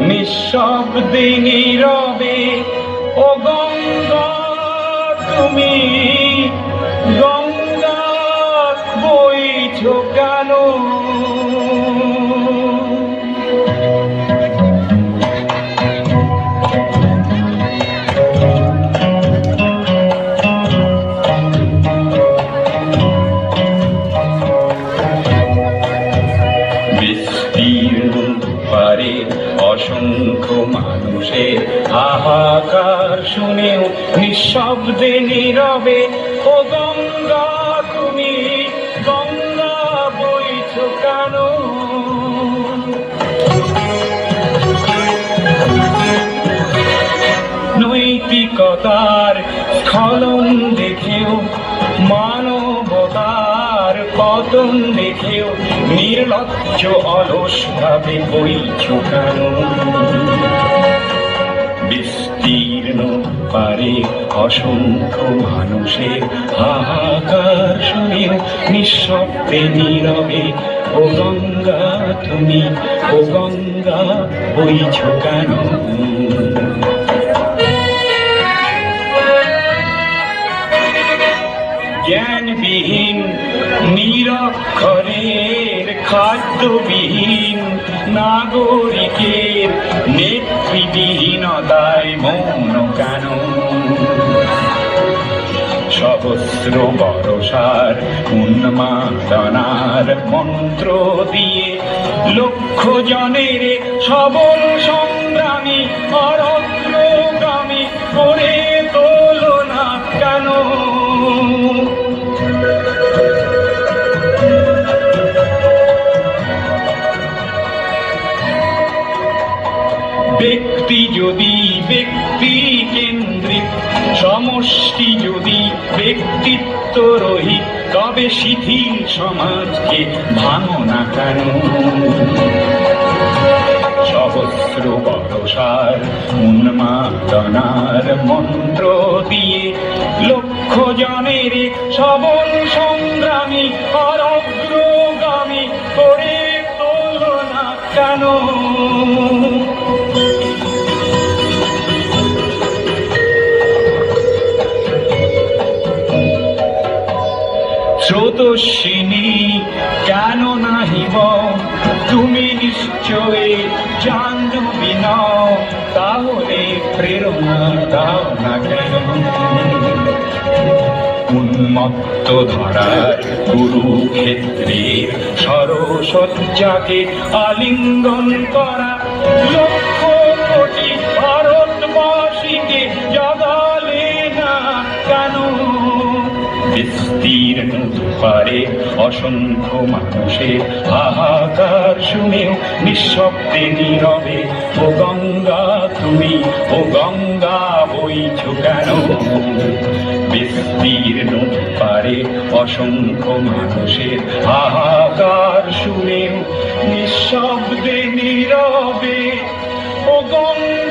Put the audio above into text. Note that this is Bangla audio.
নিঃশব্দে নীরবে ও গঙ্গা তুমি গঙ্গা বইছো কেন? পারে অসংখ্য মানুষের হাহাকার শুনেও নিঃশব্দে নীরবে ও গঙ্গা তুমি গঙ্গা বইছো কেন? নৈতিকতার স্খলন দেখেও মানবতার পতন দেখেও নির্লজ্জ অলস ভাবে বইছো কেন? বিস্তীর্ণ পারে অসংখ্য মানুষের হাহাকার শুনেও নিঃশব্দে নীরবে ও গঙ্গা তুমি ও গঙ্গা বইছো কেন? জ্ঞানবিহীন নিরক্ষরের খাদ্যবিহীন নাগরিকের নেতৃবিহীনতায় মৌন কেন? সহস্র বরষার উন্মাদনার মন্ত্র দিয়ে লক্ষ জনের সবল সংগ্রামী অরগ্রগামী করে তোলো না কেন? ব্যক্তি যদি ব্যক্তি কেন্দ্রিক, সমষ্টি যদি ব্যক্তিত্ব রহিত, তবে শিথিল সমাজকে ভাঙো না কেন? সহস্র বরষার উন্মাদনার মন্ত্র দিয়ে লক্ষ জনের সবল সংগ্রামী আর অগ্রগামী করে তোলো না কেন? স্রোতস্বিনী কেন নাহিব তুমি নিশ্চয় জাহ্নবী নও, তাহলে প্রেরণা দাও না কেন? উন্মত্ত ধরার কুরুক্ষেত্রের সরসজ্জাকে আলিঙ্গন করা লক্ষ কোটি ভারতবাসীকে জাগালে না কেন? বিস্তীর্ণ পারে অসংখ্য মানুষের হাহাকার শুনেও নিঃশব্দে নীরবে ও গঙ্গা তুমি ও গঙ্গা বইছো কেন? বিস্তীর্ণ পারে অসংখ্য মানুষের হাহাকার শুনেও নিঃশব্দে নীরবে ও গঙ্গা